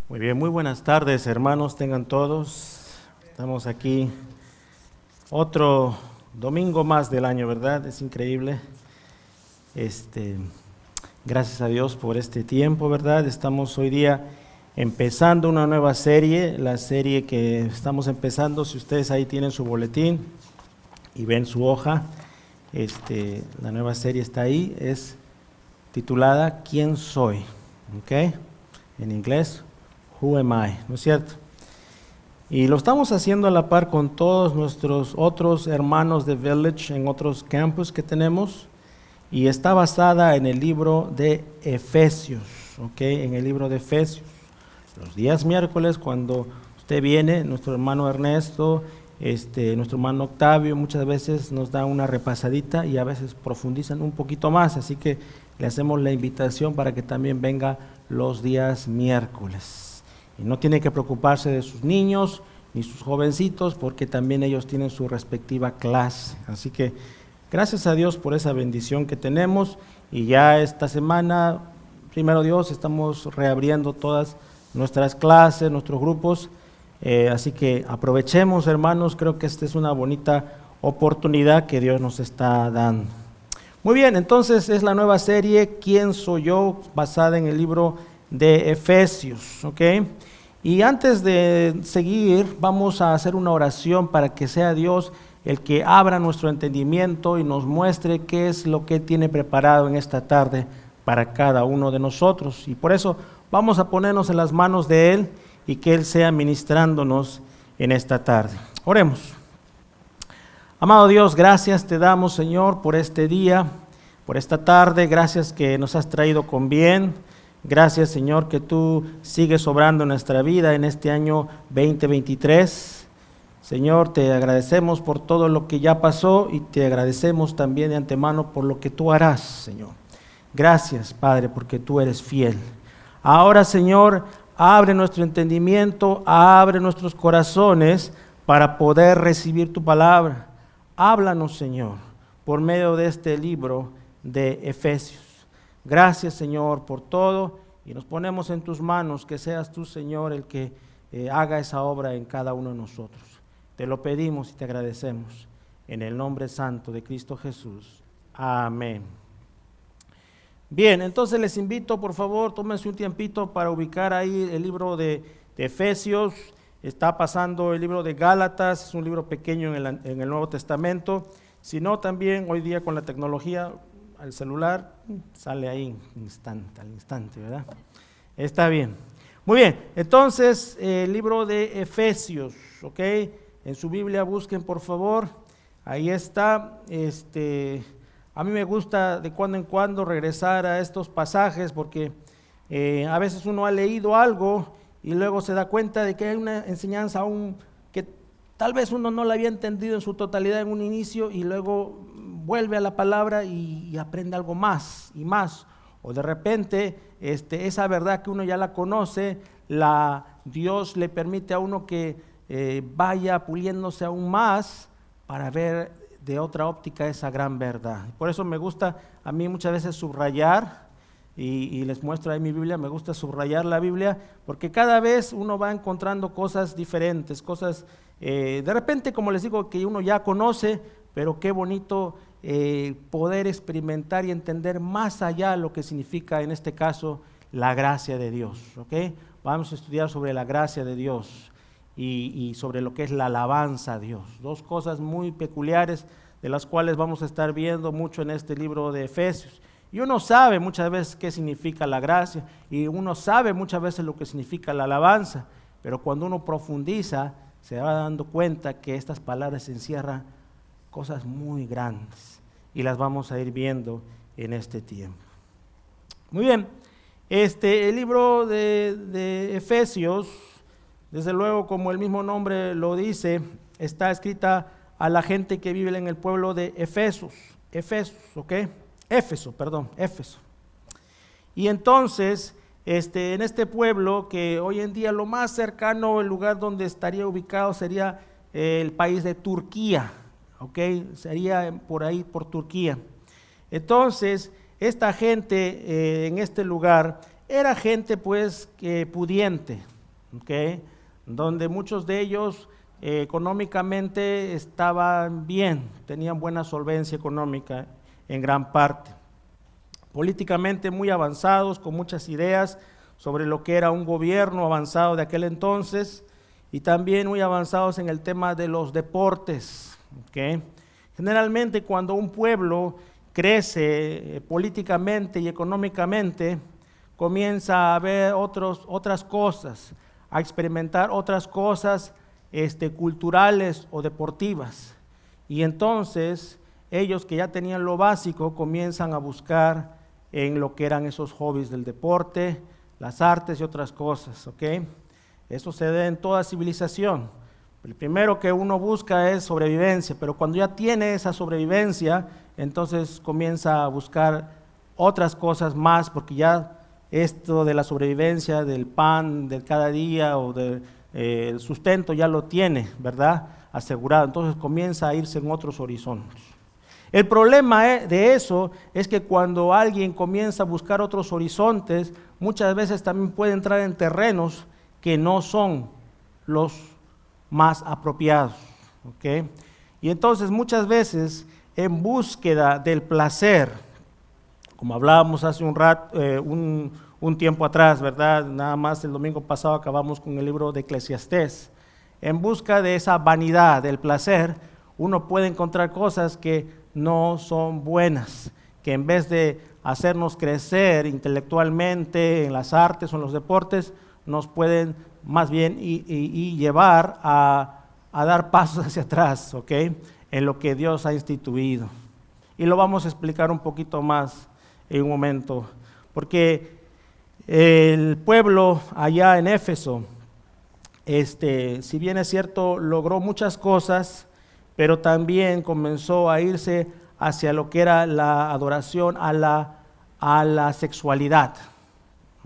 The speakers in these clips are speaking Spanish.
Muy bien, muy buenas tardes, hermanos, tengan todos. Estamos aquí otro domingo más del año, ¿verdad? Es increíble. Gracias a Dios por este tiempo, ¿verdad? Estamos hoy día empezando una nueva serie, la serie que estamos empezando, si ustedes ahí tienen su boletín y ven su hoja, la nueva serie está ahí, es titulada ¿Quién soy? ¿Ok? En inglés, Who am I? ¿No es cierto? Y lo estamos haciendo a la par con todos nuestros otros hermanos de Village en otros campus que tenemos, y está basada en el libro de Efesios, ¿ok? En el libro de Efesios. Los días miércoles, cuando usted viene, nuestro hermano Ernesto, nuestro hermano Octavio, muchas veces nos da una repasadita y a veces profundizan un poquito más, así que le hacemos la invitación para que también venga los días miércoles. Y no tiene que preocuparse de sus niños ni sus jovencitos, porque también ellos tienen su respectiva clase. Así que gracias a Dios por esa bendición que tenemos, y ya esta semana, primero Dios, estamos reabriendo todas nuestras clases, nuestros grupos, así que aprovechemos, hermanos, creo que esta es una bonita oportunidad que Dios nos está dando. Muy bien, entonces es la nueva serie ¿Quién soy yo?, basada en el libro de Efesios, ¿ok? Y antes de seguir, vamos a hacer una oración para que sea Dios el que abra nuestro entendimiento y nos muestre qué es lo que Él tiene preparado en esta tarde para cada uno de nosotros. Y por eso vamos a ponernos en las manos de Él y que Él sea ministrándonos en esta tarde. Oremos. Amado Dios, gracias te damos, Señor, por este día, por esta tarde. Gracias que nos has traído con bien. Gracias, Señor, que tú sigues obrando en nuestra vida en este año 2023. Señor, te agradecemos por todo lo que ya pasó y te agradecemos también de antemano por lo que tú harás, Señor. Gracias, Padre, porque tú eres fiel. Ahora, Señor, abre nuestro entendimiento, abre nuestros corazones para poder recibir tu palabra. Háblanos, Señor, por medio de este libro de Efesios. Gracias, Señor, por todo, y nos ponemos en tus manos, que seas tú, Señor, el que haga esa obra en cada uno de nosotros. Te lo pedimos y te agradecemos, en el nombre santo de Cristo Jesús. Amén. Bien, entonces les invito, por favor, tómense un tiempito para ubicar ahí el libro de Efesios. Está pasando el libro de Gálatas, es un libro pequeño en el Nuevo Testamento. Si no, también hoy día con la tecnología, al celular, sale ahí al instante, ¿verdad? Está bien. Muy bien, entonces el libro de Efesios, ¿ok? En su Biblia busquen, por favor, ahí está. A mí me gusta de cuando en cuando regresar a estos pasajes, porque a veces uno ha leído algo y luego se da cuenta de que hay una enseñanza aún que tal vez uno no la había entendido en su totalidad en un inicio, y luego vuelve a la palabra y aprende algo más y más, o de repente esa verdad que uno ya la conoce, Dios le permite a uno que vaya puliéndose aún más para ver de otra óptica esa gran verdad. Por eso me gusta a mí muchas veces subrayar, y les muestro ahí mi Biblia, me gusta subrayar la Biblia, porque cada vez uno va encontrando cosas diferentes, cosas de repente, como les digo, que uno ya conoce, pero qué bonito poder experimentar y entender más allá lo que significa en este caso la gracia de Dios, ¿ok? Vamos a estudiar sobre la gracia de Dios y sobre lo que es la alabanza a Dios, dos cosas muy peculiares de las cuales vamos a estar viendo mucho en este libro de Efesios. Y uno sabe muchas veces qué significa la gracia, y uno sabe muchas veces lo que significa la alabanza, pero cuando uno profundiza se va dando cuenta que estas palabras encierran cosas muy grandes, y las vamos a ir viendo en este tiempo. Muy bien, el libro de Efesios, desde luego, como el mismo nombre lo dice, está escrita a la gente que vive en el pueblo de Éfeso. Y entonces, en este pueblo, que hoy en día lo más cercano, el lugar donde estaría ubicado sería el país de Turquía, ¿ok? Sería por ahí, por Turquía. Entonces, esta gente en este lugar era gente pues pudiente, ¿okay? Donde muchos de ellos económicamente estaban bien, tenían buena solvencia económica en gran parte. Políticamente muy avanzados, con muchas ideas sobre lo que era un gobierno avanzado de aquel entonces, y también muy avanzados en el tema de los deportes. ¿Okay? Generalmente cuando un pueblo crece políticamente y económicamente, comienza a ver otras cosas, a experimentar otras cosas culturales o deportivas. Y entonces ellos que ya tenían lo básico comienzan a buscar en lo que eran esos hobbies del deporte, las artes y otras cosas. ¿Okay? Eso se da en toda civilización. El primero que uno busca es sobrevivencia, pero cuando ya tiene esa sobrevivencia, entonces comienza a buscar otras cosas más, porque ya esto de la sobrevivencia, del pan de cada día o del sustento ya lo tiene, ¿verdad? Asegurado. Entonces comienza a irse en otros horizontes. El problema de eso es que cuando alguien comienza a buscar otros horizontes, muchas veces también puede entrar en terrenos que no son los más apropiados. ¿Okay? Y entonces muchas veces en búsqueda del placer, como hablábamos hace un tiempo atrás, ¿verdad? Nada más el domingo pasado acabamos con el libro de Eclesiastés. En busca de esa vanidad, del placer, uno puede encontrar cosas que no son buenas, que en vez de hacernos crecer intelectualmente en las artes o en los deportes, nos pueden más bien y llevar a dar pasos hacia atrás, ¿ok? En lo que Dios ha instituido. Y lo vamos a explicar un poquito más en un momento, porque el pueblo allá en Éfeso, si bien es cierto, logró muchas cosas, pero también comenzó a irse hacia lo que era la adoración a la sexualidad.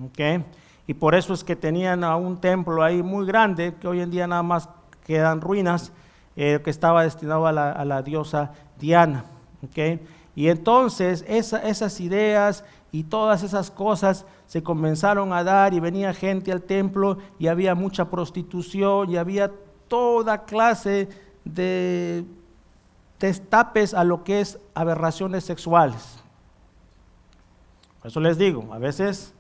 ¿Okay? Y por eso es que tenían a un templo ahí muy grande, que hoy en día nada más quedan ruinas, que estaba destinado a la diosa Diana. ¿Okay? Y entonces esas ideas y todas esas cosas se comenzaron a dar, y venía gente al templo y había mucha prostitución y había toda clase de destapes a lo que es aberraciones sexuales. Por eso les digo, a veces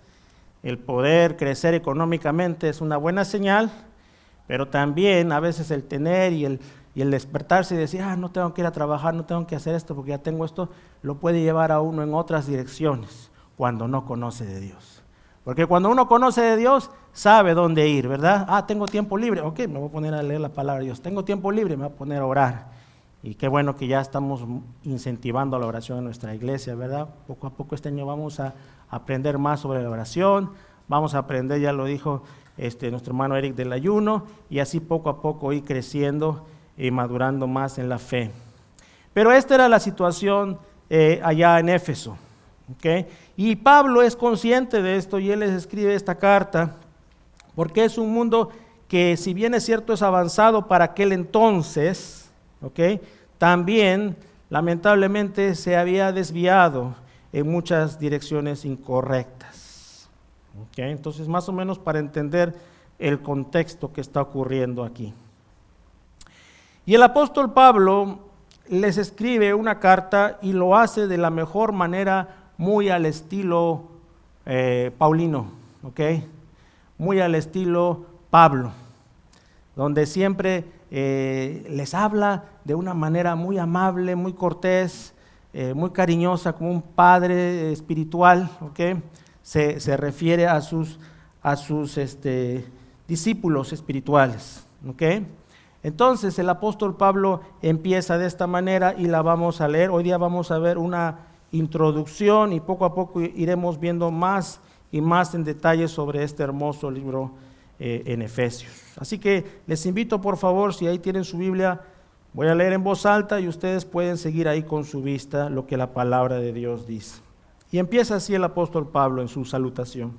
el poder crecer económicamente es una buena señal, pero también a veces el tener y el despertarse y decir, no tengo que ir a trabajar, no tengo que hacer esto porque ya tengo esto, lo puede llevar a uno en otras direcciones cuando no conoce de Dios. Porque cuando uno conoce de Dios, sabe dónde ir, ¿verdad? Tengo tiempo libre, ok, me voy a poner a leer la palabra de Dios. Tengo tiempo libre, me voy a poner a orar. Y qué bueno que ya estamos incentivando la oración en nuestra iglesia, ¿verdad? Poco a poco este año vamos a aprender más sobre la oración, vamos a aprender, ya lo dijo nuestro hermano Eric, del ayuno, y así poco a poco ir creciendo y madurando más en la fe. Pero esta era la situación allá en Éfeso. ¿Okay? Y Pablo es consciente de esto y él les escribe esta carta porque es un mundo que, si bien es cierto, es avanzado para aquel entonces, ¿okay? También lamentablemente se había desviado en muchas direcciones incorrectas. ¿Okay? Entonces, más o menos para entender el contexto que está ocurriendo aquí. Y el apóstol Pablo les escribe una carta y lo hace de la mejor manera, muy al estilo paulino, ¿ok? Muy al estilo Pablo, donde siempre les habla de una manera muy amable, muy cortés, muy cariñosa, como un padre espiritual, ¿ok? Se refiere a sus discípulos espirituales, ¿ok? Entonces el apóstol Pablo empieza de esta manera y la vamos a leer. Hoy día vamos a ver una introducción y poco a poco iremos viendo más y más en detalle sobre este hermoso libro en Efesios. Así que les invito, por favor, si ahí tienen su Biblia, voy a leer en voz alta y ustedes pueden seguir ahí con su vista lo que la palabra de Dios dice. Y empieza así el apóstol Pablo en su salutación.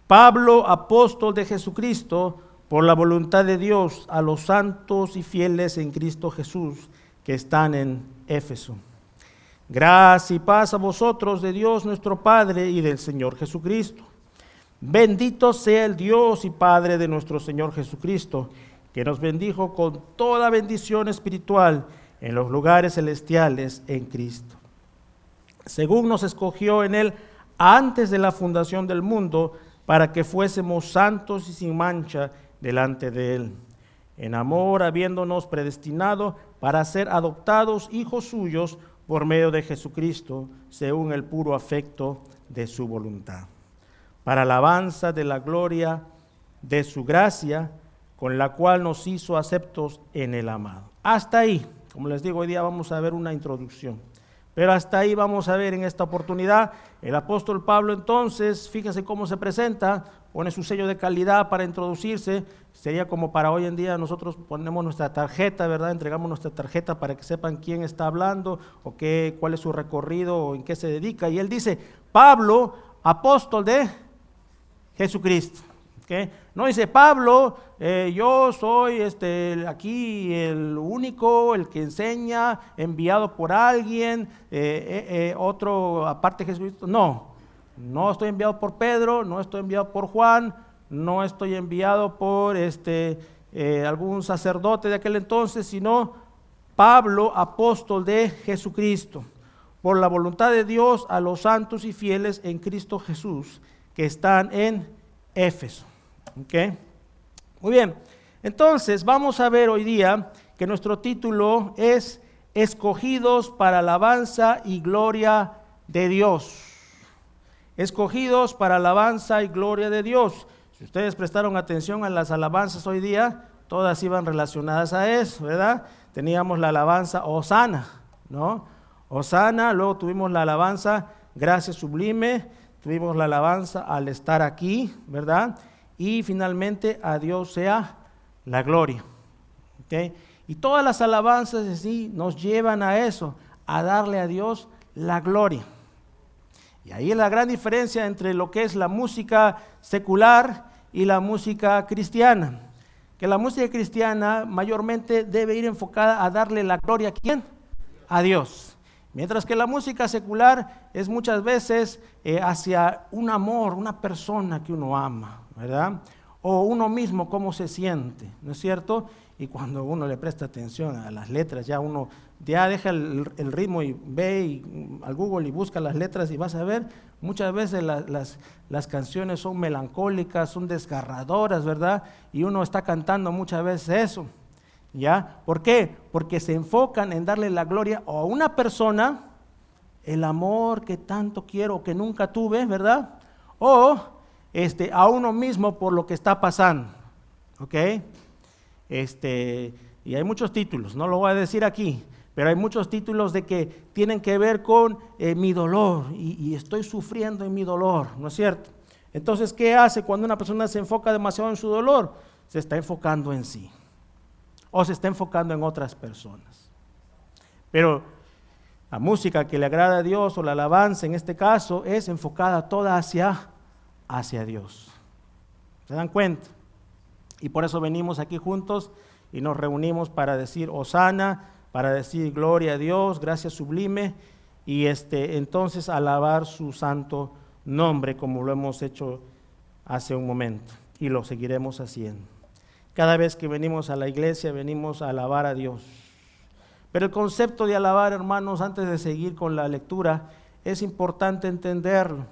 Pablo, apóstol de Jesucristo, por la voluntad de Dios, a los santos y fieles en Cristo Jesús que están en Éfeso. Gracia y paz a vosotros de Dios nuestro Padre y del Señor Jesucristo. Bendito sea el Dios y Padre de nuestro Señor Jesucristo, que nos bendijo con toda bendición espiritual en los lugares celestiales en Cristo, según nos escogió en Él antes de la fundación del mundo, para que fuésemos santos y sin mancha delante de Él, en amor habiéndonos predestinado para ser adoptados hijos suyos por medio de Jesucristo, según el puro afecto de su voluntad, para alabanza de la gloria de su gracia, con la cual nos hizo aceptos en el amado. Hasta ahí, como les digo, hoy día vamos a ver una introducción, pero hasta ahí vamos a ver en esta oportunidad. El apóstol Pablo entonces, fíjese cómo se presenta, pone su sello de calidad para introducirse. Sería como para hoy en día nosotros ponemos nuestra tarjeta, ¿verdad? Entregamos nuestra tarjeta para que sepan quién está hablando o cuál es su recorrido o en qué se dedica. Y él dice, Pablo, apóstol de Jesucristo. ¿Okay? No dice Pablo, yo soy aquí el único, el que enseña, enviado por alguien, otro aparte de Jesucristo. No estoy enviado por Pedro, no estoy enviado por Juan, no estoy enviado por algún sacerdote de aquel entonces, sino Pablo, apóstol de Jesucristo, por la voluntad de Dios a los santos y fieles en Cristo Jesús, que están en Éfeso. ¿Okay? Muy bien, entonces vamos a ver hoy día que nuestro título es Escogidos para alabanza y gloria de Dios. Escogidos para alabanza y gloria de Dios. Si ustedes prestaron atención a las alabanzas hoy día, todas iban relacionadas a eso, ¿verdad? Teníamos la alabanza Hosana, ¿no? Hosana, luego tuvimos la alabanza Gracia Sublime, tuvimos la alabanza Al estar aquí, ¿verdad? Y finalmente a Dios sea la gloria. ¿Okay? Y todas las alabanzas así nos llevan a eso, a darle a Dios la gloria. Y ahí es la gran diferencia entre lo que es la música secular y la música cristiana. Que la música cristiana mayormente debe ir enfocada a darle la gloria ¿a quién? A Dios. Mientras que la música secular es muchas veces hacia un amor, una persona que uno ama, ¿verdad? O uno mismo cómo se siente, ¿no es cierto? Y cuando uno le presta atención a las letras, ya uno ya deja el ritmo y ve al Google y busca las letras y vas a ver, muchas veces las canciones son melancólicas, son desgarradoras, ¿verdad? Y uno está cantando muchas veces eso, ¿ya? ¿Por qué? Porque se enfocan en darle la gloria a una persona, el amor que tanto quiero, que nunca tuve, ¿verdad? O a uno mismo por lo que está pasando, ¿ok? Y hay muchos títulos, no lo voy a decir aquí, pero hay muchos títulos de que tienen que ver con mi dolor y estoy sufriendo en mi dolor, ¿no es cierto? Entonces, ¿qué hace cuando una persona se enfoca demasiado en su dolor? Se está enfocando en sí o se está enfocando en otras personas. Pero la música que le agrada a Dios o la alabanza en este caso es enfocada toda hacia Dios. ¿Se dan cuenta? Y por eso venimos aquí juntos y nos reunimos para decir Hosana, para decir gloria a Dios, gracia sublime, y entonces alabar su santo nombre como lo hemos hecho hace un momento y lo seguiremos haciendo. Cada vez que venimos a la iglesia venimos a alabar a Dios. Pero el concepto de alabar, hermanos, antes de seguir con la lectura, es importante entenderlo.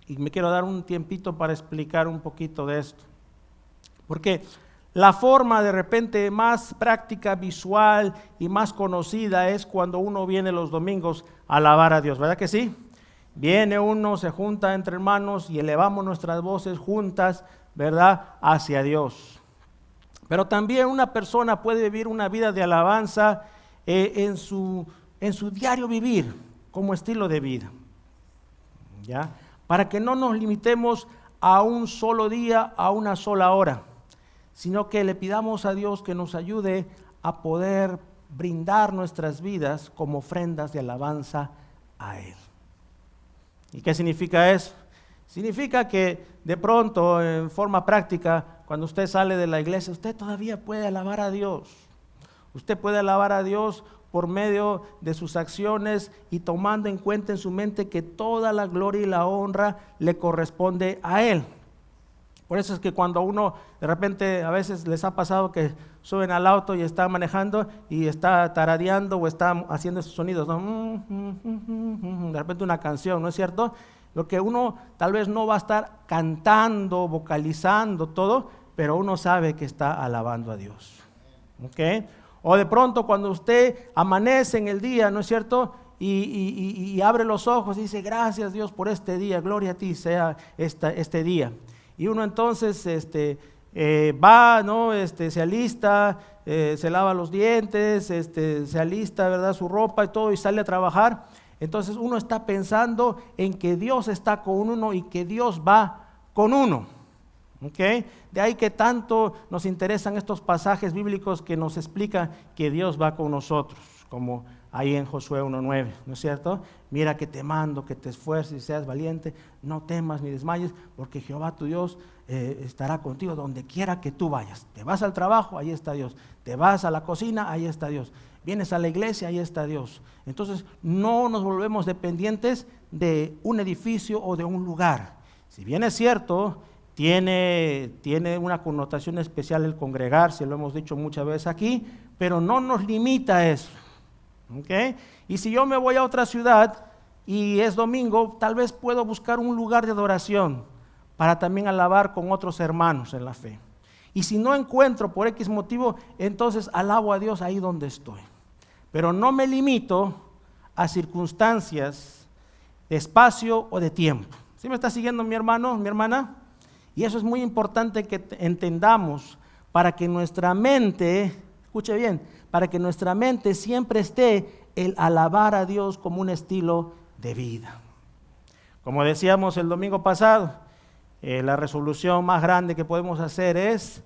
Y me quiero dar un tiempito para explicar un poquito de esto. Porque la forma de repente más práctica, visual y más conocida es cuando uno viene los domingos a alabar a Dios, ¿verdad que sí? Viene uno, se junta entre hermanos y elevamos nuestras voces juntas, ¿verdad? Hacia Dios. Pero también una persona puede vivir una vida de alabanza en su diario vivir, como estilo de vida, ¿ya? Para que no nos limitemos a un solo día, a una sola hora, sino que le pidamos a Dios que nos ayude a poder brindar nuestras vidas como ofrendas de alabanza a Él. ¿Y qué significa eso? Significa que de pronto, en forma práctica, cuando usted sale de la iglesia, usted todavía puede alabar a Dios. Usted puede alabar a Dios por medio de sus acciones y tomando en cuenta en su mente que toda la gloria y la honra le corresponde a Él. Por eso es que cuando uno de repente, a veces les ha pasado que suben al auto y está manejando y está tarareando o está haciendo esos sonidos, ¿no? De repente una canción, ¿no es cierto? Lo que uno tal vez no va a estar cantando, vocalizando todo, pero uno sabe que está alabando a Dios. ¿Ok? O de pronto cuando usted amanece en el día, ¿no es cierto?, y abre los ojos y dice, gracias Dios por este día, gloria a ti sea este día. Y uno entonces va, ¿no? Se alista, se lava los dientes, se alista, ¿verdad?, su ropa y todo, y sale a trabajar. Entonces uno está pensando en que Dios está con uno y que Dios va con uno. ¿Okay? De ahí que tanto nos interesan estos pasajes bíblicos que nos explican que Dios va con nosotros, como ahí en Josué 1:9, ¿no es cierto? Mira que te mando, que te esfuerces y seas valiente, no temas ni desmayes, porque Jehová tu Dios estará contigo donde quiera que tú vayas. Te vas al trabajo, ahí está Dios. Te vas a la cocina, ahí está Dios. Vienes a la iglesia, ahí está Dios. Entonces no nos volvemos dependientes de un edificio o de un lugar. Si bien es cierto, tiene una connotación especial el congregarse, lo hemos dicho muchas veces aquí, pero no nos limita a eso. ¿Okay? Y si yo me voy a otra ciudad y es domingo, tal vez puedo buscar un lugar de adoración para también alabar con otros hermanos en la fe. Y si no encuentro por X motivo, entonces alabo a Dios ahí donde estoy. Pero no me limito a circunstancias de espacio o de tiempo. ¿Sí me está siguiendo mi hermano, mi hermana? Y eso es muy importante que entendamos para que nuestra mente, escuche bien, para que nuestra mente siempre esté el alabar a Dios como un estilo de vida. Como decíamos el domingo pasado, la resolución más grande que podemos hacer es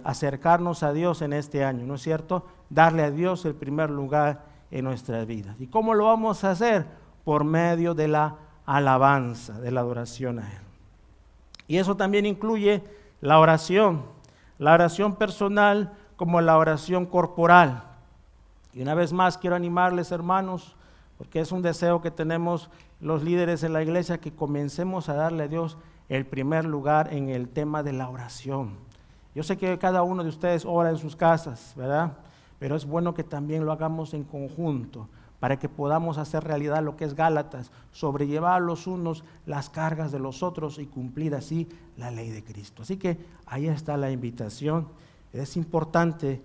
acercarnos a Dios en este año, ¿no es cierto? Darle a Dios el primer lugar en nuestras vidas. ¿Y cómo lo vamos a hacer? Por medio de la alabanza, de la adoración a Él. Y eso también incluye la oración personal como la oración corporal. Y una vez más quiero animarles, hermanos, porque es un deseo que tenemos los líderes en la iglesia, que comencemos a darle a Dios el primer lugar en el tema de la oración. Yo sé que cada uno de ustedes ora en sus casas, ¿verdad? Pero es bueno que también lo hagamos en conjunto, para que podamos hacer realidad lo que es Gálatas, sobrellevar los unos las cargas de los otros y cumplir así la ley de Cristo. Así que ahí está la invitación. Es importante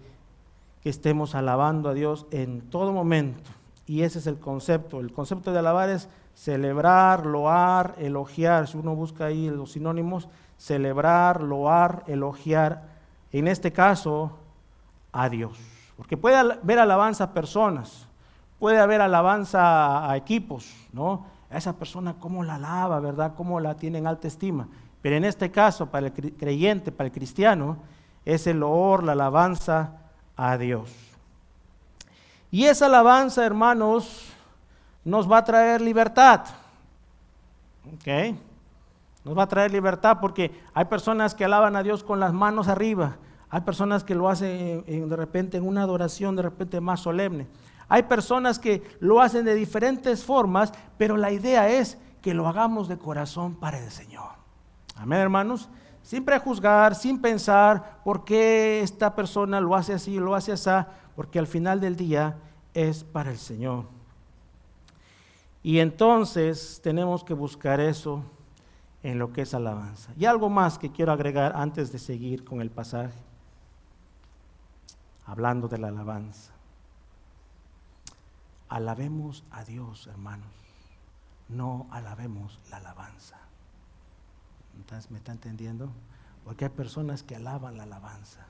que estemos alabando a Dios en todo momento, y ese es el concepto. El concepto de alabar es celebrar, loar, elogiar. Si uno busca ahí los sinónimos, celebrar, loar, elogiar, en este caso a Dios. Porque puede haber alabanza a personas, puede haber alabanza a equipos, ¿no? A esa persona cómo la alaba, ¿verdad? Cómo la tiene en alta estima. Pero en este caso, para el creyente, para el cristiano, es el loor, la alabanza a Dios. Y esa alabanza, hermanos, nos va a traer libertad. ¿Ok? Nos va a traer libertad, porque hay personas que alaban a Dios con las manos arriba. Hay personas que lo hacen de repente en una adoración de repente más solemne. Hay personas que lo hacen de diferentes formas, pero la idea es que lo hagamos de corazón para el Señor. Amén, hermanos. Sin prejuzgar, sin pensar por qué esta persona lo hace así, lo hace así, porque al final del día es para el Señor. Y entonces tenemos que buscar eso en lo que es alabanza. Y algo más que quiero agregar antes de seguir con el pasaje, hablando de la alabanza. Alabemos a Dios, hermanos, no alabemos la alabanza. Entonces, ¿me está entendiendo? Porque hay personas que alaban la alabanza.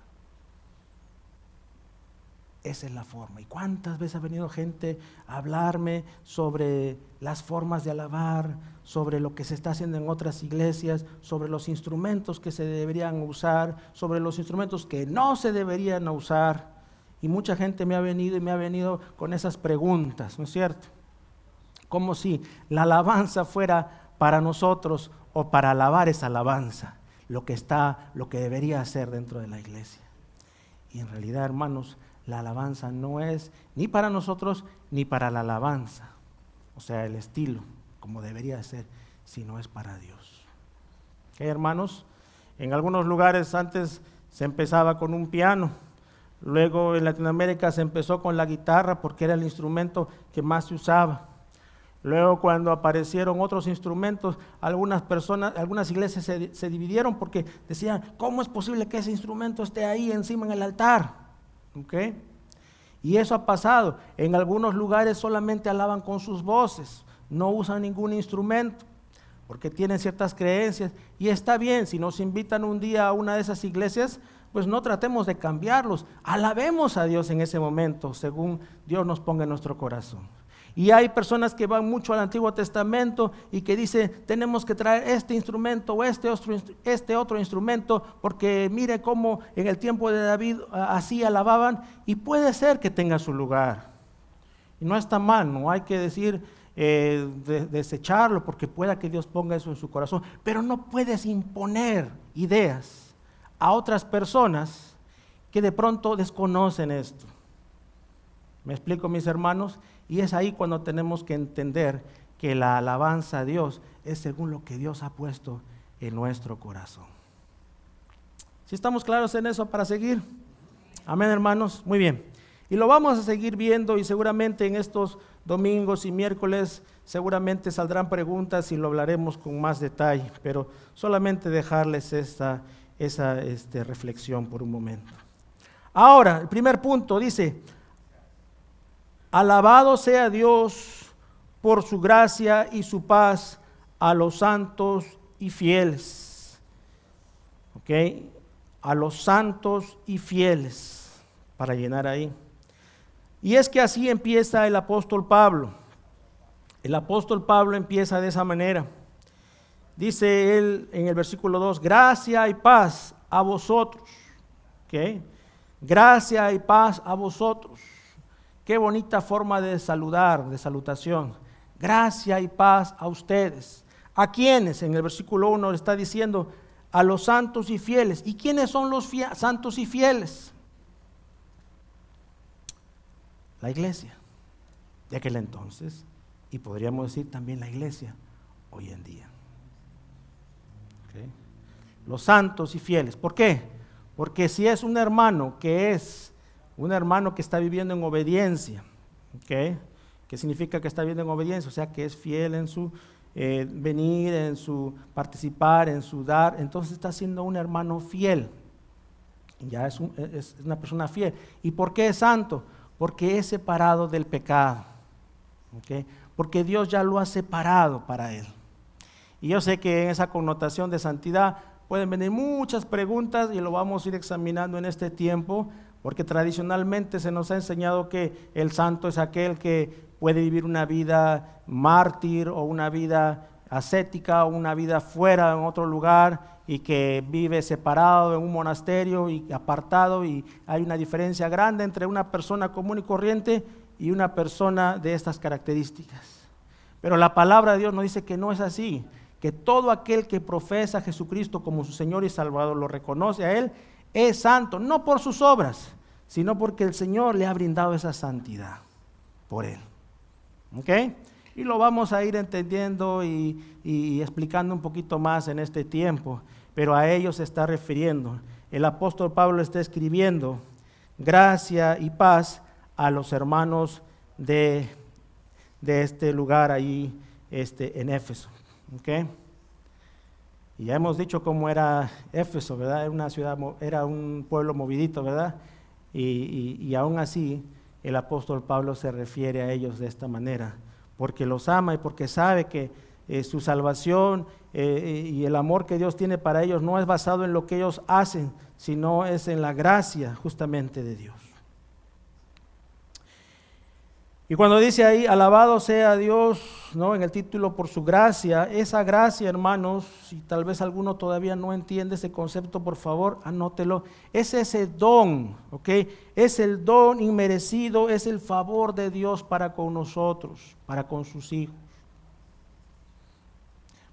Esa es la forma. ¿Y cuántas veces ha venido gente a hablarme sobre las formas de alabar, sobre lo que se está haciendo en otras iglesias, sobre los instrumentos que se deberían usar, sobre los instrumentos que no se deberían usar? Y mucha gente me ha venido con esas preguntas, ¿no es cierto? Como si la alabanza fuera para nosotros o para alabar esa alabanza, lo que debería hacer dentro de la iglesia. Y en realidad, hermanos, la alabanza no es ni para nosotros ni para la alabanza, o sea, el estilo, como debería ser, sino es para Dios. ¿Ok, hermanos? En algunos lugares antes se empezaba con un piano, luego en Latinoamérica se empezó con la guitarra porque era el instrumento que más se usaba. Luego cuando aparecieron otros instrumentos, algunas iglesias se dividieron porque decían, ¿cómo es posible que ese instrumento esté ahí encima en el altar? ¿Okay? Y eso ha pasado. En algunos lugares solamente alaban con sus voces, no usan ningún instrumento, porque tienen ciertas creencias. Y está bien, si nos invitan un día a una de esas iglesias, pues no tratemos de cambiarlos, alabemos a Dios en ese momento, según Dios nos ponga en nuestro corazón. Y hay personas que van mucho al Antiguo Testamento y que dicen, tenemos que traer este instrumento o este otro instrumento, porque mire cómo en el tiempo de David así alababan, y puede ser que tenga su lugar. Y no está mal, no hay que decir desecharlo, porque pueda que Dios ponga eso en su corazón, pero no puedes imponer ideas a otras personas que de pronto desconocen esto. ¿Me explico, mis hermanos? Y es ahí cuando tenemos que entender que la alabanza a Dios es según lo que Dios ha puesto en nuestro corazón. ¿Sí estamos claros en eso para seguir? Amén, hermanos. Muy bien. Y lo vamos a seguir viendo, y seguramente en estos domingos y miércoles seguramente saldrán preguntas y lo hablaremos con más detalle, pero solamente dejarles esa reflexión por un momento. Ahora, el primer punto dice: alabado sea Dios por su gracia y su paz a los santos y fieles. ¿Ok? A los santos y fieles, para llenar ahí. Y es que así empieza el apóstol Pablo. El apóstol Pablo empieza de esa manera. Dice él en el versículo 2, gracia y paz a vosotros. ¿Ok? Gracia y paz a vosotros. Qué bonita forma de saludar, de salutación. Gracia y paz a ustedes. ¿A quiénes? En el versículo 1 le está diciendo a los santos y fieles. ¿Y quiénes son los santos y fieles? La iglesia de aquel entonces, y podríamos decir también la iglesia hoy en día. ¿Okay? Los santos y fieles. ¿Por qué? Porque si es un hermano que está viviendo en obediencia, ¿okay? ¿Qué significa que está viviendo en obediencia? O sea, que es fiel en su venir, en su participar, en su dar, entonces está siendo un hermano fiel. Ya es una persona fiel. ¿Y por qué es santo? Porque es separado del pecado. ¿Okay? Porque Dios ya lo ha separado para él. Y yo sé que en esa connotación de santidad pueden venir muchas preguntas y lo vamos a ir examinando en este tiempo, porque tradicionalmente se nos ha enseñado que el santo es aquel que puede vivir una vida mártir o una vida ascética o una vida fuera en otro lugar y que vive separado en un monasterio y apartado, y hay una diferencia grande entre una persona común y corriente y una persona de estas características. Pero la palabra de Dios nos dice que no es así, que todo aquel que profesa a Jesucristo como su Señor y Salvador, lo reconoce a Él, es santo, no por sus obras, sino porque el Señor le ha brindado esa santidad por Él. ¿Ok? Y lo vamos a ir entendiendo y explicando un poquito más en este tiempo, pero a ellos se está refiriendo. El apóstol Pablo está escribiendo gracia y paz a los hermanos de este lugar ahí en Éfeso. ¿Ok? Y ya hemos dicho cómo era Éfeso, ¿verdad? Era una ciudad, era un pueblo movidito, ¿verdad? Y aún así el apóstol Pablo se refiere a ellos de esta manera, porque los ama y porque sabe que su salvación y el amor que Dios tiene para ellos no es basado en lo que ellos hacen, sino es en la gracia justamente de Dios. Y cuando dice ahí, alabado sea Dios, ¿no? En el título, por su gracia, esa gracia, hermanos, si tal vez alguno todavía no entiende ese concepto, por favor, anótelo. Es ese don, ¿ok? Es el don inmerecido, es el favor de Dios para con nosotros, para con sus hijos.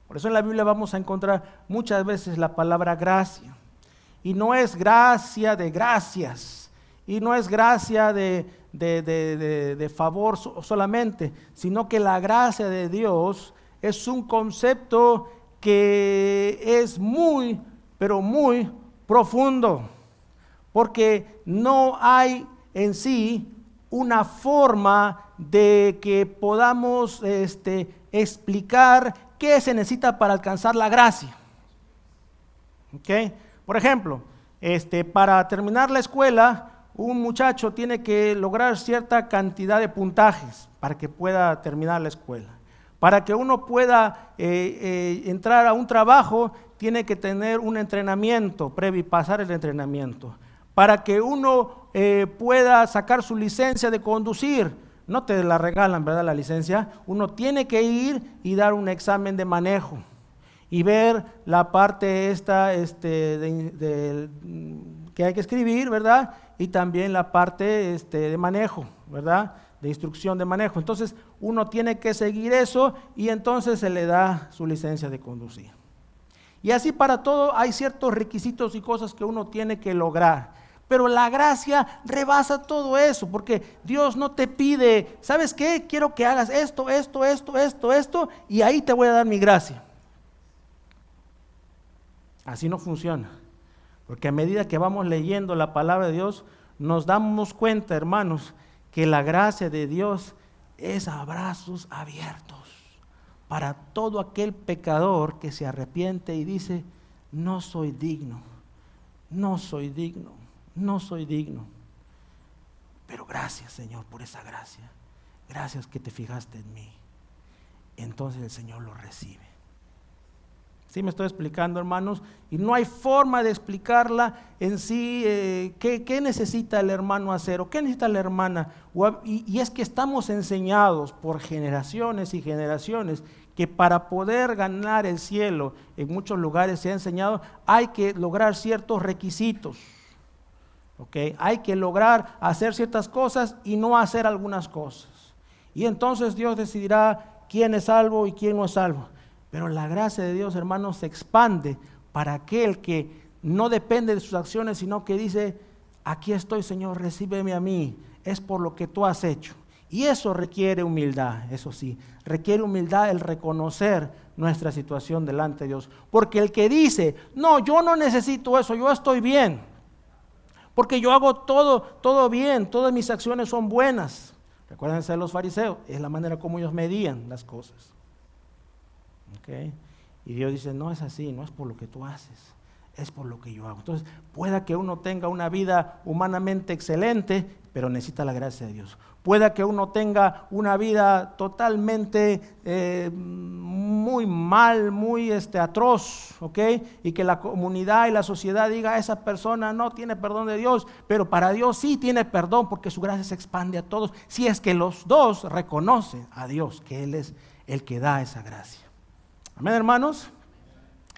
Por eso en la Biblia vamos a encontrar muchas veces la palabra gracia. Y no es gracia de gracias, y no es gracia de favor solamente, sino que la gracia de Dios es un concepto que es muy pero muy profundo, porque no hay en sí una forma de que podamos explicar qué se necesita para alcanzar la gracia. ¿Okay? Por ejemplo, para terminar la escuela, un muchacho tiene que lograr cierta cantidad de puntajes para que pueda terminar la escuela. Para que uno pueda entrar a un trabajo, tiene que tener un entrenamiento previo y pasar el entrenamiento. Para que uno pueda sacar su licencia de conducir, no te la regalan, ¿verdad? La licencia, uno tiene que ir y dar un examen de manejo y ver la parte que hay que escribir, ¿verdad? Y también la parte de manejo, ¿verdad? De instrucción de manejo. Entonces uno tiene que seguir eso y entonces se le da su licencia de conducir. Y así para todo hay ciertos requisitos y cosas que uno tiene que lograr. Pero la gracia rebasa todo eso, porque Dios no te pide, ¿sabes qué? Quiero que hagas esto, y ahí te voy a dar mi gracia. Así no funciona, porque a medida que vamos leyendo la palabra de Dios, nos damos cuenta, hermanos, que la gracia de Dios es a brazos abiertos para todo aquel pecador que se arrepiente y dice, no soy digno, no soy digno, no soy digno. Pero gracias, Señor, por esa gracia. Gracias que te fijaste en mí. Entonces el Señor lo recibe. ¿Sí me estoy explicando, hermanos? Y no hay forma de explicarla en sí, qué necesita el hermano hacer o qué necesita la hermana. Y es que estamos enseñados por generaciones y generaciones que para poder ganar el cielo, en muchos lugares se ha enseñado, hay que lograr ciertos requisitos. ¿Okay? Hay que lograr hacer ciertas cosas y no hacer algunas cosas. Y entonces Dios decidirá quién es salvo y quién no es salvo. Pero la gracia de Dios, hermanos, se expande para aquel que no depende de sus acciones, sino que dice, aquí estoy, Señor, recíbeme a mí, es por lo que tú has hecho. Y eso requiere humildad, eso sí, requiere humildad el reconocer nuestra situación delante de Dios. Porque el que dice, no, yo no necesito eso, yo estoy bien, porque yo hago todo bien, todas mis acciones son buenas. Recuérdense de los fariseos, es la manera como ellos medían las cosas. ¿Okay? Y Dios dice, no es así, no es por lo que tú haces, es por lo que yo hago. Entonces, pueda que uno tenga una vida humanamente excelente, pero necesita la gracia de Dios. Pueda que uno tenga una vida totalmente muy mal, muy atroz, ¿ok? Y que la comunidad y la sociedad diga, esa persona no tiene perdón de Dios, pero para Dios sí tiene perdón porque su gracia se expande a todos, si es que los dos reconocen a Dios, que Él es el que da esa gracia. Amén, hermanos,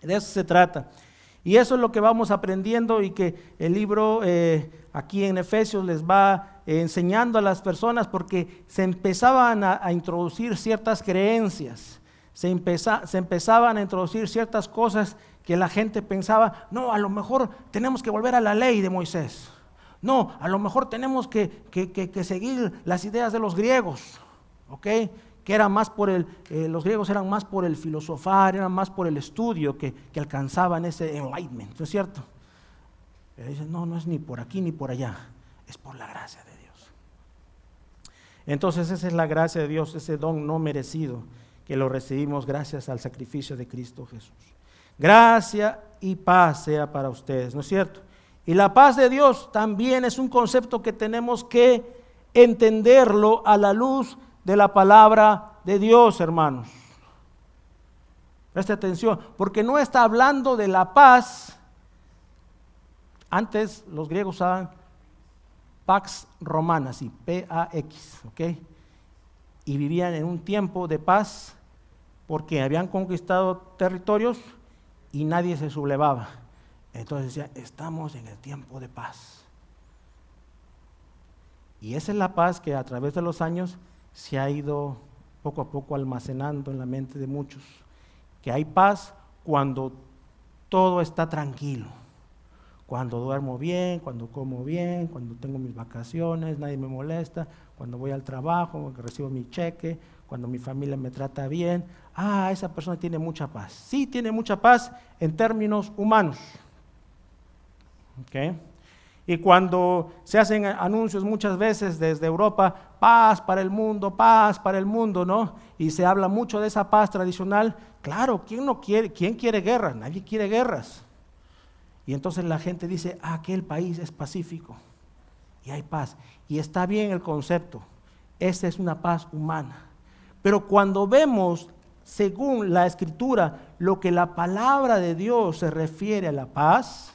de eso se trata. Y eso es lo que vamos aprendiendo y que el libro aquí en Efesios les va enseñando a las personas, porque se empezaban a introducir ciertas creencias, se empezaban a introducir ciertas cosas que la gente pensaba, no, a lo mejor tenemos que volver a la ley de Moisés, no, a lo mejor tenemos que seguir las ideas de los griegos, ¿ok? Que era más por los griegos eran más por el filosofar, eran más por el estudio que alcanzaban ese enlightenment, ¿no es cierto? Pero dicen, no es ni por aquí ni por allá, es por la gracia de Dios. Entonces esa es la gracia de Dios, ese don no merecido que lo recibimos gracias al sacrificio de Cristo Jesús. Gracia y paz sea para ustedes, ¿no es cierto? Y la paz de Dios también es un concepto que tenemos que entenderlo a la luz de la palabra de Dios, hermanos. Preste atención, porque no está hablando de la paz. Antes los griegos usaban Pax Romana, así, P-A-X, ¿ok? Y vivían en un tiempo de paz porque habían conquistado territorios y nadie se sublevaba. Entonces decía, estamos en el tiempo de paz. Y esa es la paz que a través de los años se ha ido poco a poco almacenando en la mente de muchos. Que hay paz cuando todo está tranquilo. Cuando duermo bien, cuando como bien, cuando tengo mis vacaciones, nadie me molesta, cuando voy al trabajo, recibo mi cheque, cuando mi familia me trata bien. Esa persona tiene mucha paz. Sí, tiene mucha paz en términos humanos, ¿Okay? Y cuando se hacen anuncios muchas veces desde Europa, paz para el mundo, ¿no? Y se habla mucho de esa paz tradicional. Claro, ¿quién quiere guerra? Nadie quiere guerras. Y entonces la gente dice, aquel país es pacífico y hay paz. Y está bien el concepto, esa es una paz humana. Pero cuando vemos, según la Escritura, lo que la palabra de Dios se refiere a la paz,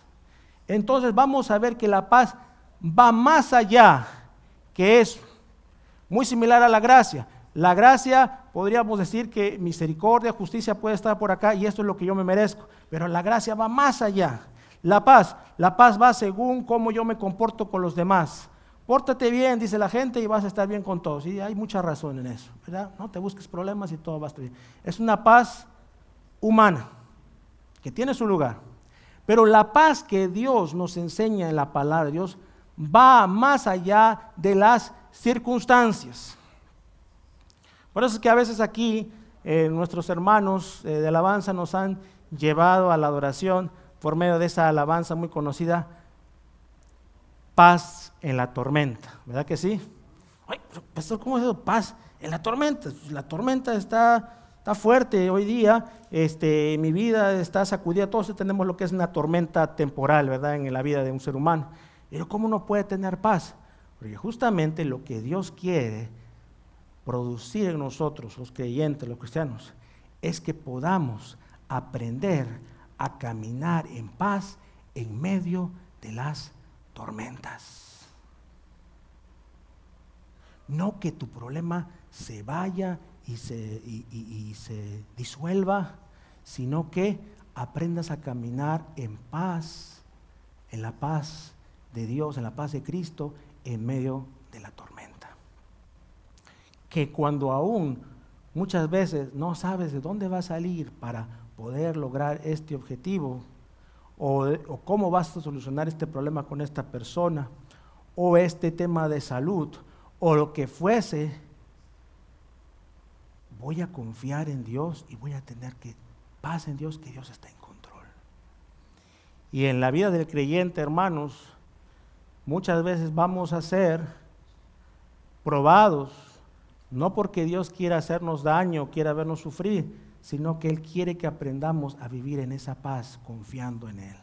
entonces vamos a ver que la paz va más allá que eso. Muy similar a la gracia. La gracia, podríamos decir que misericordia, justicia puede estar por acá y esto es lo que yo me merezco. Pero la gracia va más allá. La paz va según cómo yo me comporto con los demás. Pórtate bien, dice la gente, y vas a estar bien con todos. Y hay mucha razón en eso, ¿verdad? No te busques problemas y todo va a estar bien. Es una paz humana, que tiene su lugar. Pero la paz que Dios nos enseña en la palabra de Dios va más allá de las circunstancias. Por eso es que a veces aquí nuestros hermanos de alabanza nos han llevado a la adoración por medio de esa alabanza muy conocida, paz en la tormenta, ¿verdad que sí? Ay, pastor, ¿cómo es eso? Paz en la tormenta. La tormenta está fuerte hoy día, mi vida está sacudida, todos tenemos lo que es una tormenta temporal, ¿verdad? En la vida de un ser humano. Pero ¿cómo no puede tener paz? Porque justamente lo que Dios quiere producir en nosotros, los creyentes, los cristianos, es que podamos aprender a caminar en paz en medio de las tormentas. No que tu problema se vaya y se disuelva, sino que aprendas a caminar en paz, en la paz de Dios, en la paz de Cristo, en medio de la tormenta. Que cuando aún muchas veces no sabes de dónde va a salir para poder lograr este objetivo, o cómo vas a solucionar este problema con esta persona, o este tema de salud, o lo que fuese, voy a confiar en Dios y voy a tener paz en Dios, que Dios está en control. Y en la vida del creyente, hermanos, muchas veces vamos a ser probados, no porque Dios quiera hacernos daño, quiera vernos sufrir, sino que Él quiere que aprendamos a vivir en esa paz, confiando en Él.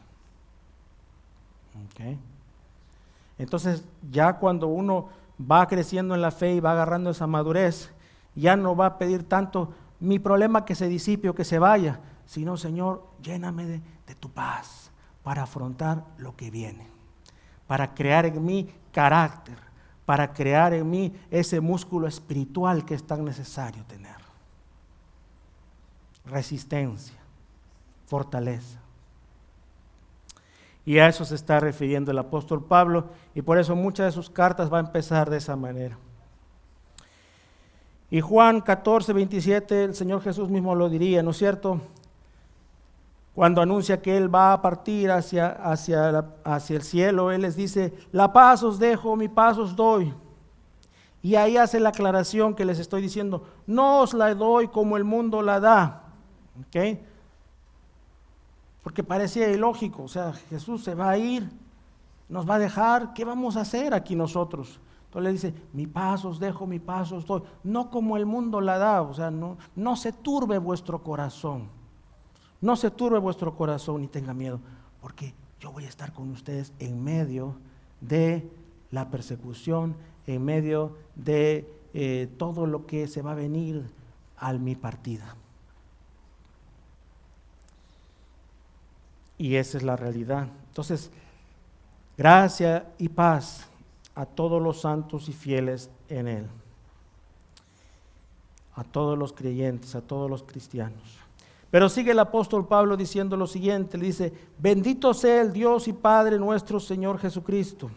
¿Okay? Entonces, ya cuando uno va creciendo en la fe y va agarrando esa madurez, ya no va a pedir tanto mi problema que se disipe o que se vaya, sino, Señor, lléname de tu paz para afrontar lo que viene, para crear en mí carácter, para crear en mí ese músculo espiritual que es tan necesario tener. Resistencia, fortaleza. Y a eso se está refiriendo el apóstol Pablo, y por eso muchas de sus cartas va a empezar de esa manera. Y Juan 14, 27, el Señor Jesús mismo lo diría, ¿no es cierto? Cuando anuncia que Él va a partir hacia el cielo, Él les dice, la paz os dejo, mi paz os doy. Y ahí hace la aclaración que les estoy diciendo, no os la doy como el mundo la da. ¿Okay? Porque parecía ilógico, o sea, Jesús se va a ir, nos va a dejar, ¿qué vamos a hacer aquí nosotros? Entonces le dice, mi paz os dejo, mi paz os doy, no como el mundo la da, o sea, no se turbe vuestro corazón, no se turbe vuestro corazón ni tenga miedo, porque yo voy a estar con ustedes en medio de la persecución, en medio de todo lo que se va a venir a mi partida. Y esa es la realidad. Entonces, gracia y paz a todos los santos y fieles en Él, a todos los creyentes, a todos los cristianos. Pero sigue el apóstol Pablo diciendo lo siguiente, le dice, bendito sea el Dios y Padre nuestro Señor Jesucristo,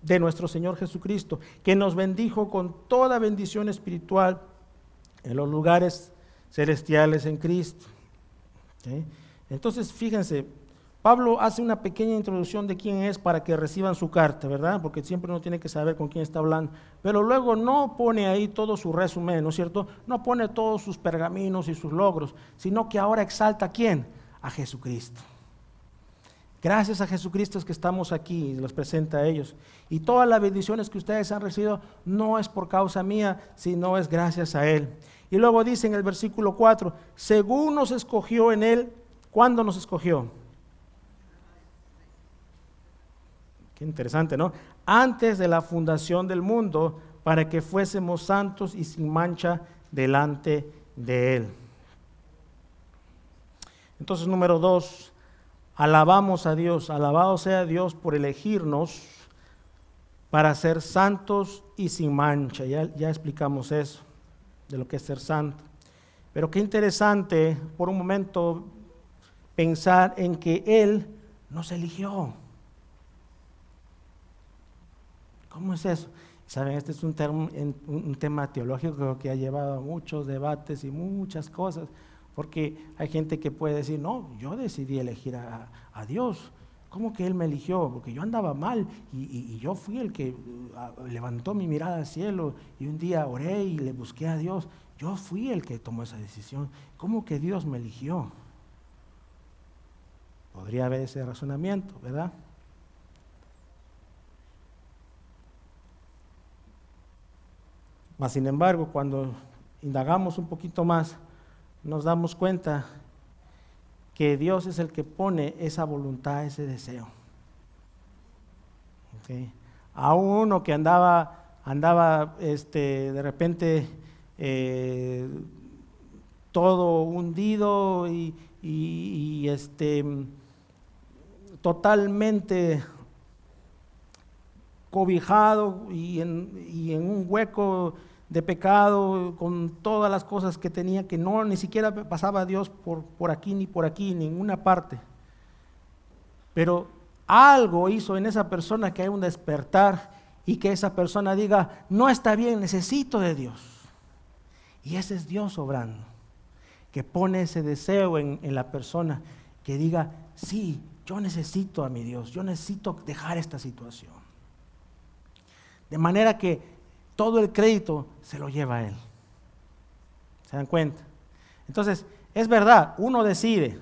de nuestro Señor Jesucristo, que nos bendijo con toda bendición espiritual en los lugares celestiales en Cristo. ¿Sí? Entonces, fíjense, Pablo hace una pequeña introducción de quién es para que reciban su carta, ¿verdad? Porque siempre uno tiene que saber con quién está hablando. Pero luego no pone ahí todo su resumen, ¿no es cierto? No pone todos sus pergaminos y sus logros, sino que ahora exalta ¿a quién? A Jesucristo. Gracias a Jesucristo es que estamos aquí, y los presenta a ellos. Y todas las bendiciones que ustedes han recibido no es por causa mía, sino es gracias a Él. Y luego dice en el versículo 4, según nos escogió en Él, ¿cuándo nos escogió? Qué interesante, ¿no? Antes de la fundación del mundo, para que fuésemos santos y sin mancha delante de Él. Entonces, número 2, alabamos a Dios, alabado sea Dios por elegirnos para ser santos y sin mancha. Ya explicamos eso, de lo que es ser santo. Pero qué interesante por un momento pensar en que Él nos eligió. ¿Cómo es eso? Saben, este es un tema teológico que ha llevado a muchos debates y muchas cosas, porque hay gente que puede decir, no, yo decidí elegir a Dios. ¿Cómo que Él me eligió? Porque yo andaba mal y yo fui el que levantó mi mirada al cielo y un día oré y le busqué a Dios. Yo fui el que tomó esa decisión. ¿Cómo que Dios me eligió? Podría haber ese razonamiento, ¿verdad? Mas, sin embargo, cuando indagamos un poquito más, nos damos cuenta que Dios es el que pone esa voluntad, ese deseo. ¿Okay? A uno que andaba de repente todo hundido y totalmente cobijado y en un hueco de pecado, con todas las cosas que tenía, que no, ni siquiera pasaba a Dios por aquí, en ninguna parte. Pero algo hizo en esa persona que hay un despertar y que esa persona diga, no está bien, necesito de Dios. Y ese es Dios obrando, que pone ese deseo en la persona, que diga, sí, yo necesito a mi Dios, yo necesito dejar esta situación. De manera que todo el crédito se lo lleva a Él. ¿Se dan cuenta? Entonces, es verdad, uno decide,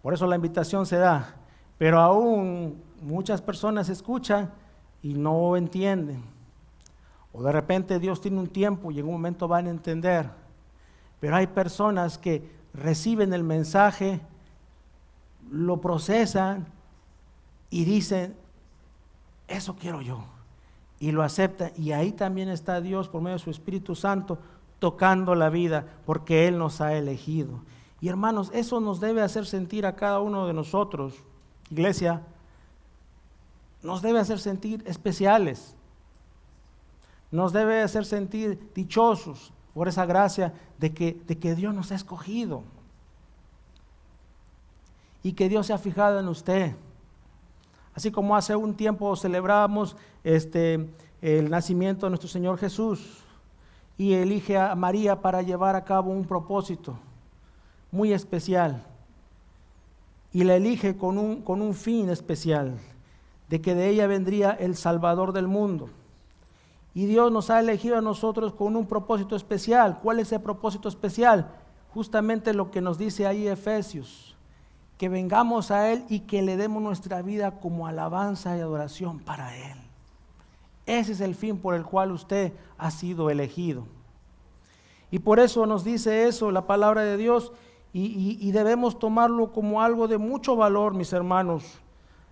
por eso la invitación se da, pero aún muchas personas escuchan y no entienden. O de repente Dios tiene un tiempo y en un momento van a entender. Pero hay personas que reciben el mensaje, lo procesan y dicen, eso quiero yo. Y lo aceptan, y ahí también está Dios por medio de su Espíritu Santo tocando la vida, porque Él nos ha elegido. Y hermanos, eso nos debe hacer sentir a cada uno de nosotros, iglesia, nos debe hacer sentir especiales, nos debe hacer sentir dichosos por esa gracia de que Dios nos ha escogido y que Dios se ha fijado en usted. Así como hace un tiempo celebrábamos el nacimiento de nuestro Señor Jesús y elige a María para llevar a cabo un propósito muy especial y la elige con un fin especial, de que de ella vendría el Salvador del mundo. Y Dios nos ha elegido a nosotros con un propósito especial. ¿Cuál es ese propósito especial? Justamente lo que nos dice ahí Efesios, que vengamos a Él y que le demos nuestra vida como alabanza y adoración para Él. Ese es el fin por el cual usted ha sido elegido. Y por eso nos dice eso la palabra de Dios, y debemos tomarlo como algo de mucho valor, mis hermanos.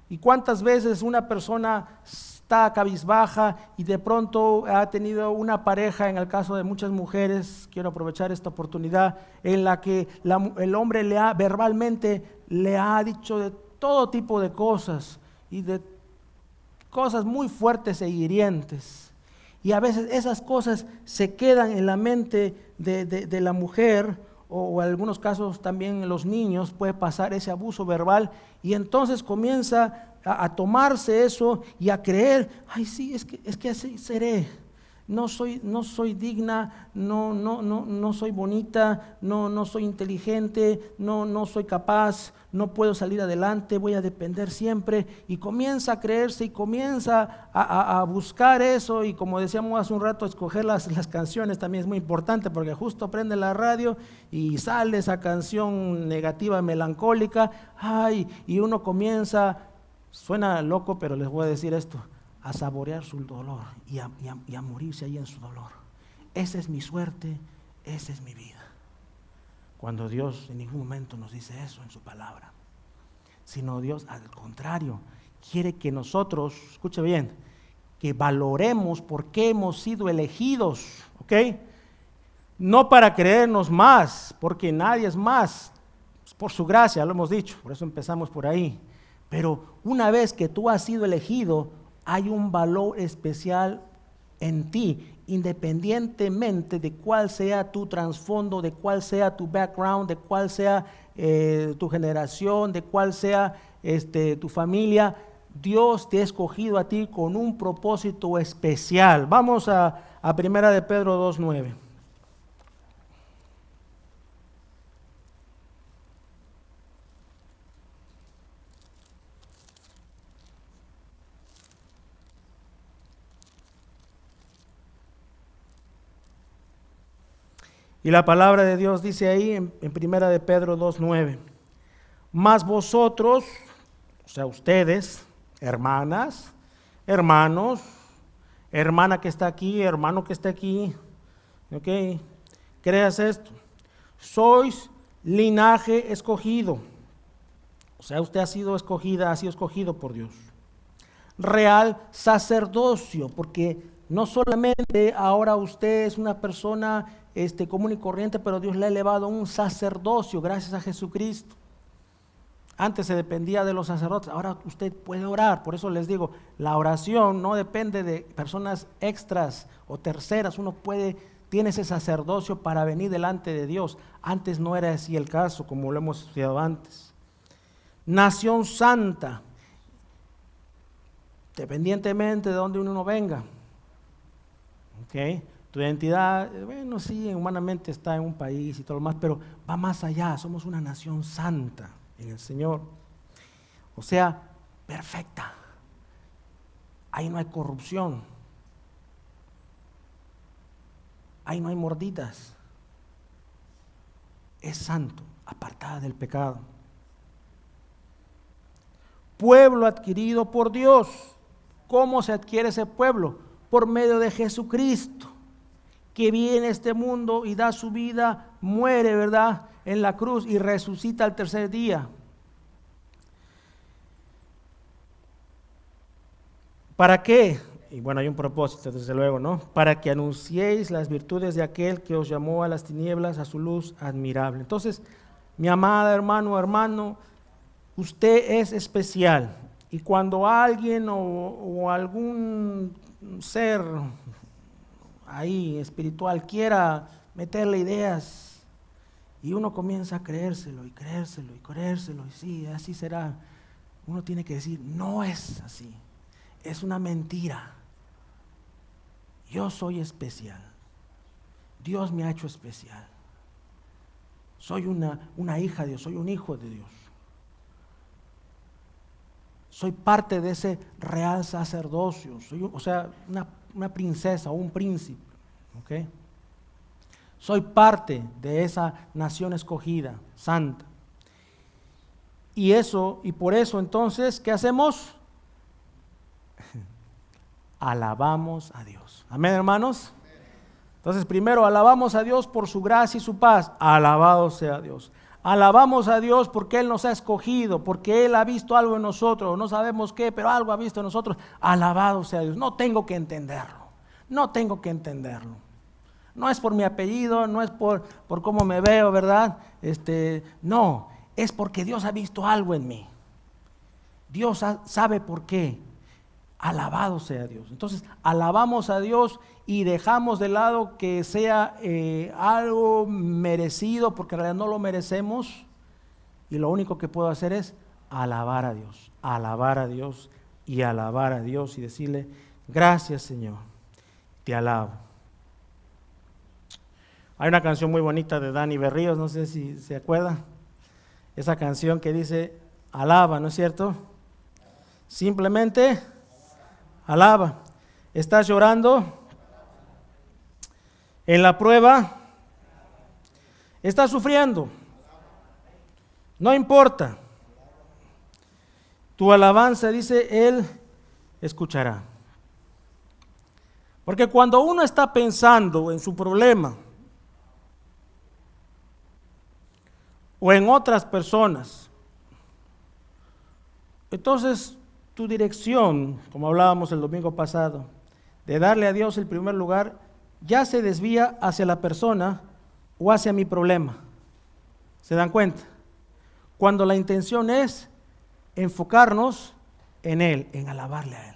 ¿Y cuántas veces una persona está cabizbaja y de pronto ha tenido una pareja, en el caso de muchas mujeres, quiero aprovechar esta oportunidad, en la que el hombre verbalmente le ha dicho de todo tipo de cosas y de cosas muy fuertes e hirientes? Y a veces esas cosas se quedan en la mente de la mujer, o en algunos casos también en los niños puede pasar ese abuso verbal, y entonces comienza a tomarse eso y a creer, ay sí, es que así seré. no soy digna, no soy bonita, no soy inteligente, no soy capaz, no puedo salir adelante, voy a depender siempre, y comienza a creerse y comienza a buscar eso, y como decíamos hace un rato, escoger las canciones también es muy importante, porque justo prende la radio y sale esa canción negativa, melancólica, y uno comienza, suena loco, pero les voy a decir esto, a saborear su dolor y a morirse ahí en su dolor. Esa es mi suerte, esa es mi vida. Cuando Dios en ningún momento nos dice eso en su palabra, sino Dios al contrario, quiere que nosotros, escuche bien, que valoremos por qué hemos sido elegidos, ¿ok? No para creernos más, porque nadie es más, por su gracia, lo hemos dicho, por eso empezamos por ahí. Pero una vez que tú has sido elegido, hay un valor especial en ti, independientemente de cuál sea tu trasfondo, de cuál sea tu background, de cuál sea tu generación, de cuál sea tu familia. Dios te ha escogido a ti con un propósito especial. Vamos a 1 de Pedro 2:9. Y la palabra de Dios dice ahí en 1 de Pedro 2:9, mas vosotros, o sea ustedes, hermanas, hermanos, hermana que está aquí, hermano que está aquí, ok, creas esto, sois linaje escogido, o sea usted ha sido escogido por Dios, real sacerdocio, porque no solamente ahora usted es una persona común y corriente, pero Dios le ha elevado a un sacerdocio gracias a Jesucristo. Antes se dependía de los sacerdotes, ahora usted puede orar. Por eso les digo, la oración no depende de personas extras o terceras. Uno tiene ese sacerdocio para venir delante de Dios. Antes no era así el caso, como lo hemos estudiado antes. Nación santa, dependientemente de donde uno venga. Okay. Tu identidad, bueno, sí, humanamente está en un país y todo lo más, pero va más allá, somos una nación santa en el Señor. O sea, perfecta. Ahí no hay corrupción. Ahí no hay mordidas. Es santo, apartada del pecado. Pueblo adquirido por Dios. ¿Cómo se adquiere ese pueblo? Por medio de Jesucristo, que viene a este mundo y da su vida, muere, ¿verdad?, en la cruz y resucita al tercer día. ¿Para qué? Y bueno, hay un propósito, desde luego, ¿no? Para que anunciéis las virtudes de aquel que os llamó a las tinieblas, a su luz admirable. Entonces, mi amada hermano, usted es especial. Y cuando alguien o algún ser ahí espiritual quiera meterle ideas y uno comienza a creérselo y sí, así será, uno tiene que decir, no es así, es una mentira. Yo soy especial, Dios me ha hecho especial, soy una hija de Dios, soy un hijo de Dios. Soy parte de ese real sacerdocio, soy, o sea, una princesa o un príncipe, ¿ok? Soy parte de esa nación escogida, santa. Y por eso entonces, ¿qué hacemos? Alabamos a Dios. Amén, hermanos. Entonces, primero alabamos a Dios por su gracia y su paz. Alabado sea Dios. Alabamos a Dios porque Él nos ha escogido, porque Él ha visto algo en nosotros, no sabemos qué, pero algo ha visto en nosotros. Alabado sea Dios. No tengo que entenderlo, No es por mi apellido, no es por cómo me veo, ¿verdad? No, es porque Dios ha visto algo en mí. Dios sabe por qué. Alabado sea Dios. Entonces, alabamos a Dios y dejamos de lado que sea algo merecido, porque en realidad no lo merecemos, y lo único que puedo hacer es alabar a Dios y decirle, gracias Señor, te alabo. Hay una canción muy bonita de Dani Berríos, no sé si se acuerda, esa canción que dice, alaba, ¿no es cierto? Simplemente alaba. ¿Estás llorando en la prueba? ¿Estás sufriendo? No importa. Tu alabanza, dice, Él escuchará. Porque cuando uno está pensando en su problema o en otras personas, entonces tu dirección, como hablábamos el domingo pasado, de darle a Dios el primer lugar, ya se desvía hacia la persona o hacia mi problema. ¿Se dan cuenta? Cuando la intención es enfocarnos en Él, en alabarle a Él.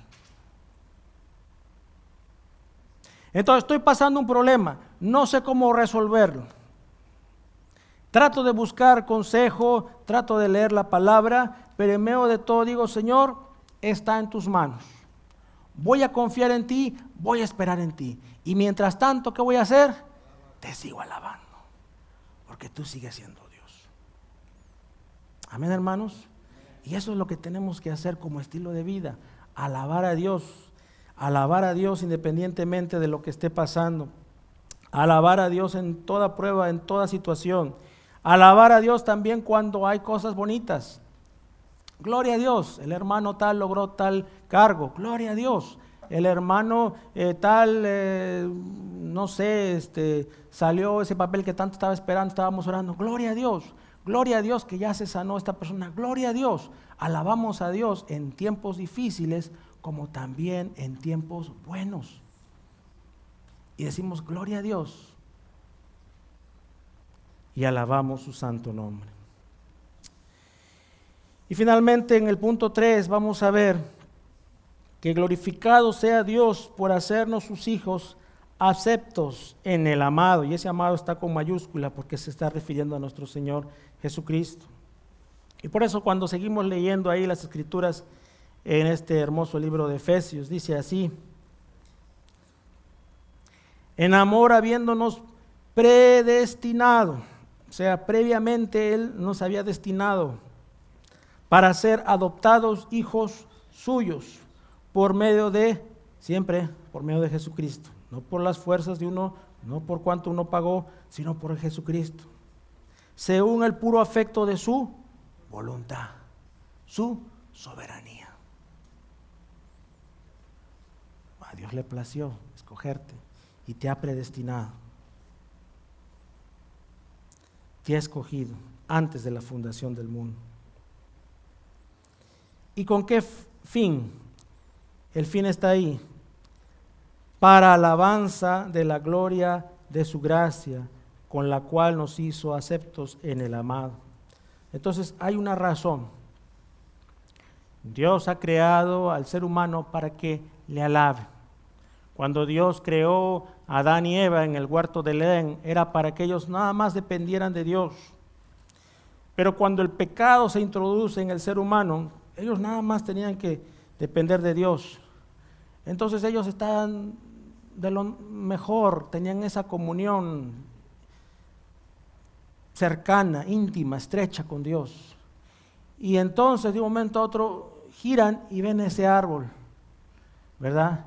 Entonces estoy pasando un problema, no sé cómo resolverlo. Trato de buscar consejo, trato de leer la palabra, pero en medio de todo digo, Señor, está en tus manos. Voy a confiar en ti, voy a esperar en ti. Y mientras tanto, ¿qué voy a hacer? Te sigo alabando, porque tú sigues siendo Dios. Amén, hermanos. Y eso es lo que tenemos que hacer como estilo de vida, alabar a Dios independientemente de lo que esté pasando, alabar a Dios en toda prueba, en toda situación, alabar a Dios también cuando hay cosas bonitas. Gloria a Dios, el hermano tal logró tal cargo, gloria a Dios. El hermano no sé, salió ese papel que tanto estaba esperando, estábamos orando, gloria a Dios que ya se sanó esta persona, gloria a Dios. Alabamos a Dios en tiempos difíciles como también en tiempos buenos. Y decimos, gloria a Dios. Y alabamos su santo nombre. Y finalmente en el punto 3 vamos a ver que glorificado sea Dios por hacernos sus hijos aceptos en el amado. Y ese amado está con mayúscula porque se está refiriendo a nuestro Señor Jesucristo. Y por eso cuando seguimos leyendo ahí las escrituras en este hermoso libro de Efesios, dice así: en amor habiéndonos predestinado, o sea, previamente Él nos había destinado para ser adoptados hijos suyos por medio de, siempre por medio de Jesucristo, no por las fuerzas de uno, no por cuánto uno pagó, sino por Jesucristo, según el puro afecto de su voluntad, su soberanía. A Dios le plació escogerte y te ha predestinado, te ha escogido antes de la fundación del mundo. ¿Y con qué fin? El fin está ahí, para alabanza de la gloria de su gracia, con la cual nos hizo aceptos en el amado. Entonces hay una razón. Dios ha creado al ser humano para que le alabe. Cuando Dios creó a Adán y Eva en el huerto del Edén, era para que ellos nada más dependieran de Dios. Pero cuando el pecado se introduce en el ser humano, ellos nada más tenían que depender de Dios. Entonces ellos estaban de lo mejor, tenían esa comunión cercana, íntima, estrecha con Dios. Y entonces de un momento a otro giran y ven ese árbol, ¿verdad?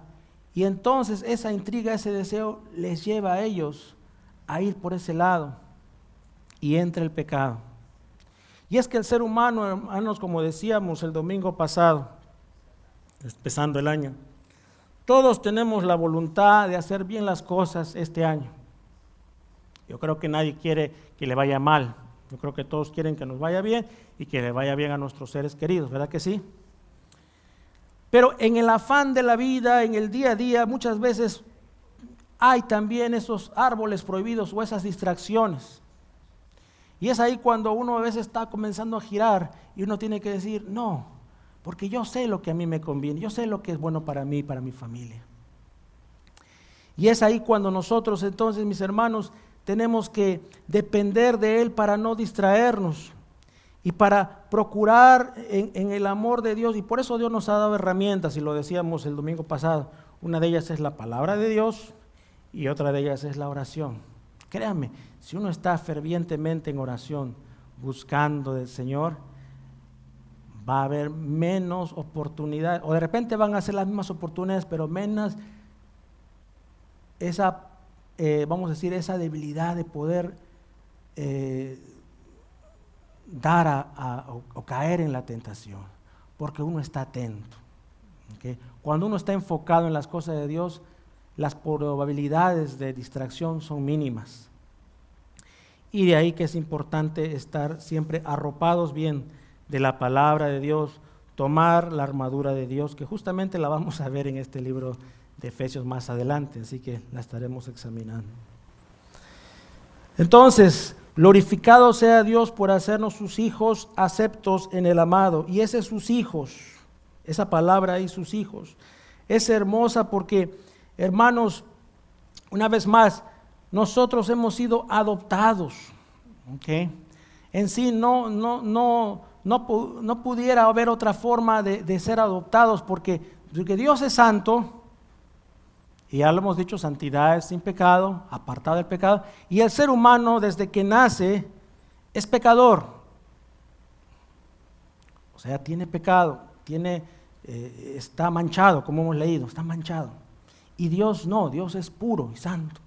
Y entonces esa intriga, ese deseo les lleva a ellos a ir por ese lado y entra el pecado. Y es que el ser humano, hermanos, como decíamos el domingo pasado, empezando el año, todos tenemos la voluntad de hacer bien las cosas este año. Yo creo que nadie quiere que le vaya mal. Yo creo que todos quieren que nos vaya bien y que le vaya bien a nuestros seres queridos, ¿verdad que sí? Pero en el afán de la vida, en el día a día, muchas veces hay también esos árboles prohibidos o esas distracciones. Y es ahí cuando uno a veces está comenzando a girar y uno tiene que decir, no, porque yo sé lo que a mí me conviene, yo sé lo que es bueno para mí y para mi familia. Y es ahí cuando nosotros entonces, mis hermanos, tenemos que depender de Él para no distraernos y para procurar en el amor de Dios. Y por eso Dios nos ha dado herramientas, y lo decíamos el domingo pasado. Una de ellas es la palabra de Dios, y otra de ellas es la oración. Créanme, si uno está fervientemente en oración, buscando del Señor, va a haber menos oportunidades, o de repente van a ser las mismas oportunidades, pero menos esa, vamos a decir, esa debilidad de poder dar o caer en la tentación, porque uno está atento. ¿Okay? Cuando uno está enfocado en las cosas de Dios, las probabilidades de distracción son mínimas. Y de ahí que es importante estar siempre arropados bien de la palabra de Dios, tomar la armadura de Dios, que justamente la vamos a ver en este libro de Efesios más adelante, así que la estaremos examinando. Entonces, glorificado sea Dios por hacernos sus hijos aceptos en el amado. Y ese sus hijos, esa palabra ahí, sus hijos, es hermosa porque, hermanos, una vez más, nosotros hemos sido adoptados. ¿Okay? En sí no pudiera haber otra forma de ser adoptados, porque Dios es santo, y ya lo hemos dicho, santidad es sin pecado, apartado del pecado, y el ser humano desde que nace es pecador, o sea, tiene pecado, está manchado, como hemos leído, está manchado, y Dios no, Dios es puro y santo.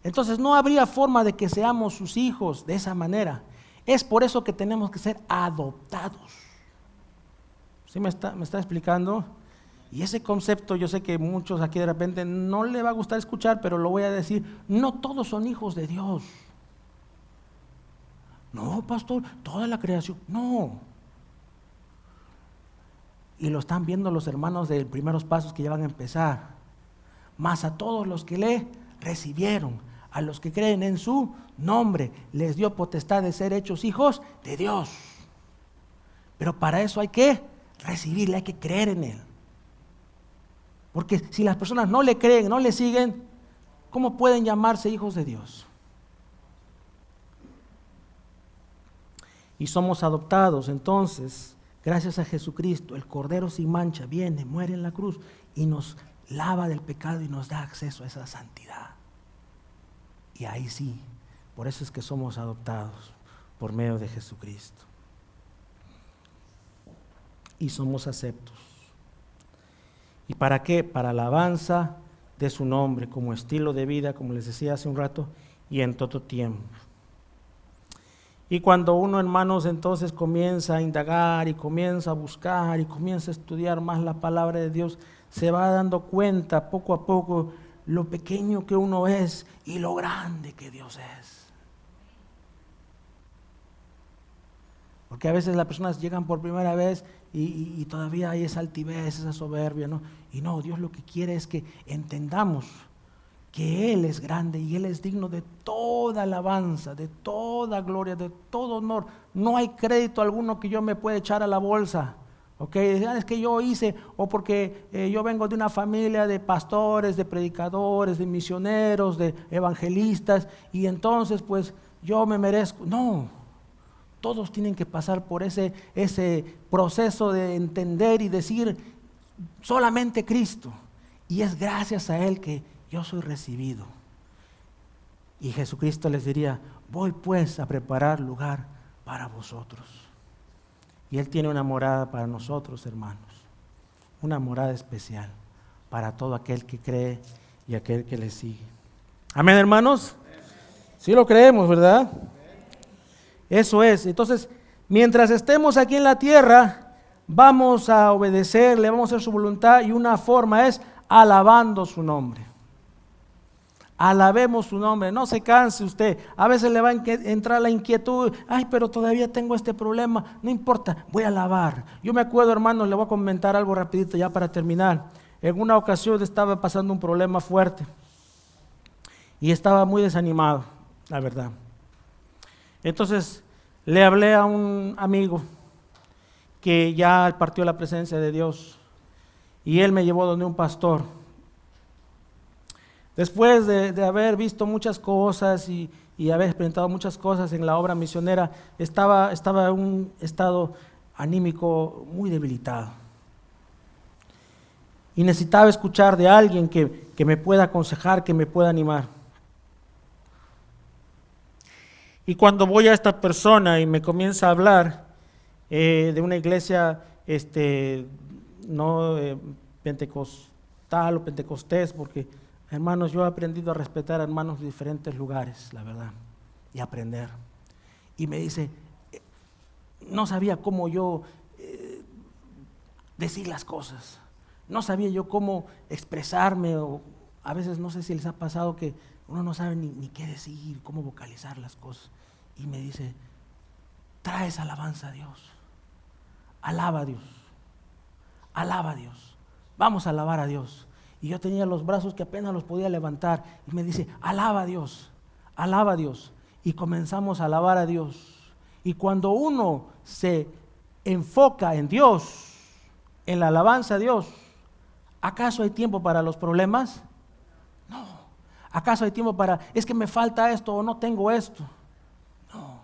Entonces no habría forma de que seamos sus hijos de esa manera. Es por eso que tenemos que ser adoptados. ¿Sí me está explicando? Y ese concepto yo sé que muchos aquí de repente no le va a gustar escuchar, pero lo voy a decir, no todos son hijos de Dios. No, pastor, toda la creación, no. Y lo están viendo los hermanos de primeros pasos que ya van a empezar. Mas a todos los que le recibieron, a los que creen en su nombre, les dio potestad de ser hechos hijos de Dios. Pero para eso hay que recibirle, hay que creer en Él. Porque si las personas no le creen, no le siguen, ¿cómo pueden llamarse hijos de Dios? Y somos adoptados, entonces, gracias a Jesucristo, el Cordero sin mancha viene, muere en la cruz y nos lava del pecado y nos da acceso a esa santidad. Y ahí sí, por eso es que somos adoptados por medio de Jesucristo. Y somos aceptos. ¿Y para qué? Para alabanza de su nombre, como estilo de vida, como les decía hace un rato, y en todo tiempo. Y cuando uno, hermanos, entonces comienza a indagar y comienza a buscar y comienza a estudiar más la palabra de Dios, se va dando cuenta poco a poco lo pequeño que uno es y lo grande que Dios es. Porque a veces las personas llegan por primera vez y todavía hay esa altivez, esa soberbia, ¿no? Y no, Dios lo que quiere es que entendamos que Él es grande y Él es digno de toda alabanza, de toda gloria, de todo honor. No hay crédito alguno que yo me pueda echar a la bolsa. Okay, es que yo hice, o porque yo vengo de una familia de pastores, de predicadores, de misioneros, de evangelistas, y entonces pues yo me merezco. No, todos tienen que pasar por ese proceso de entender y decir solamente Cristo, y es gracias a Él que yo soy recibido. Y Jesucristo les diría, voy pues a preparar lugar para vosotros. Y Él tiene una morada para nosotros, hermanos, una morada especial para todo aquel que cree y aquel que le sigue. Amén, hermanos. Sí lo creemos, ¿verdad? Eso es. Entonces, mientras estemos aquí en la tierra, vamos a obedecerle, vamos a hacer su voluntad, y una forma es alabando su nombre. Alabemos su nombre, no se canse usted. A veces le va a entrar la inquietud, ay, pero todavía tengo este problema. No importa, voy a alabar. Yo me acuerdo, hermanos, le voy a comentar algo rapidito ya para terminar. En una ocasión estaba pasando un problema fuerte y estaba muy desanimado, la verdad. Entonces le hablé a un amigo que ya partió la presencia de Dios, y él me llevó donde un pastor. Después de haber visto muchas cosas y haber experimentado muchas cosas en la obra misionera, estaba en un estado anímico muy debilitado. Y necesitaba escuchar de alguien que me pueda aconsejar, que me pueda animar. Y cuando voy a esta persona y me comienza a hablar de una iglesia no pentecostal o pentecostés, porque hermanos, yo he aprendido a respetar a hermanos de diferentes lugares, la verdad, y aprender. Y me dice, no sabía cómo yo decir las cosas, no sabía yo cómo expresarme, o a veces no sé si les ha pasado que uno no sabe ni qué decir, cómo vocalizar las cosas. Y me dice, traes alabanza a Dios, alaba a Dios, alaba a Dios, vamos a alabar a Dios. Y yo tenía los brazos que apenas los podía levantar, y me dice, alaba a Dios, alaba a Dios. Y comenzamos a alabar a Dios. Y cuando uno se enfoca en Dios, en la alabanza a Dios, ¿acaso hay tiempo para los problemas? No. ¿Acaso hay tiempo para, es que me falta esto o no tengo esto? No.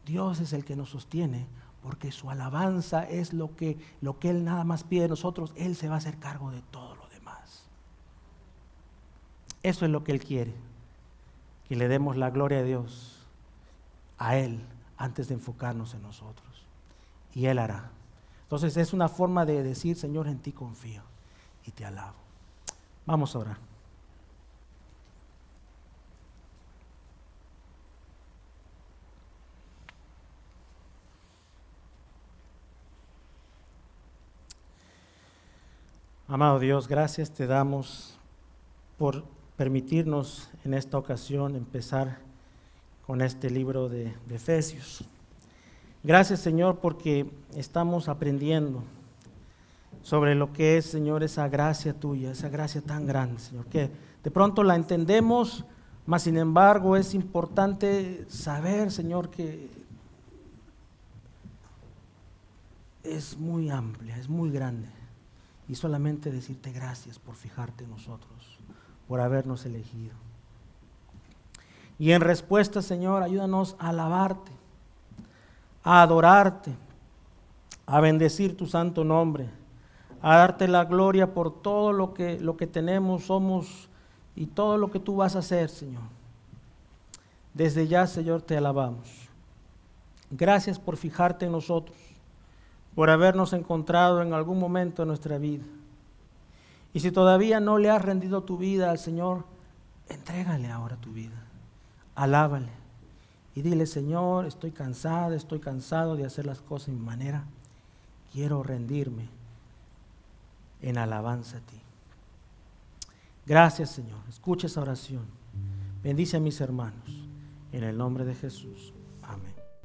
Dios es el que nos sostiene, porque su alabanza es lo que Él nada más pide de nosotros. Él se va a hacer cargo de todo lo demás. Eso es lo que Él quiere, que le demos la gloria a Dios, a Él, antes de enfocarnos en nosotros. Y Él hará. Entonces es una forma de decir, Señor, en ti confío y te alabo. Vamos a orar. Amado Dios, gracias te damos por permitirnos en esta ocasión empezar con este libro de Efesios. Gracias, Señor, porque estamos aprendiendo sobre lo que es, Señor, esa gracia tuya, esa gracia tan grande, Señor, que de pronto la entendemos, mas sin embargo es importante saber, Señor, que es muy amplia, es muy grande. Y solamente decirte gracias por fijarte en nosotros, por habernos elegido. Y en respuesta, Señor, ayúdanos a alabarte, a adorarte, a bendecir tu santo nombre, a darte la gloria por todo lo que tenemos, somos y todo lo que tú vas a hacer, Señor. Desde ya, Señor, te alabamos. Gracias por fijarte en nosotros, por habernos encontrado en algún momento de nuestra vida. Y si todavía no le has rendido tu vida al Señor, entrégale ahora tu vida, alábale y dile, Señor, estoy cansado de hacer las cosas de mi manera, quiero rendirme en alabanza a ti. Gracias, Señor, escucha esa oración, bendice a mis hermanos, en el nombre de Jesús.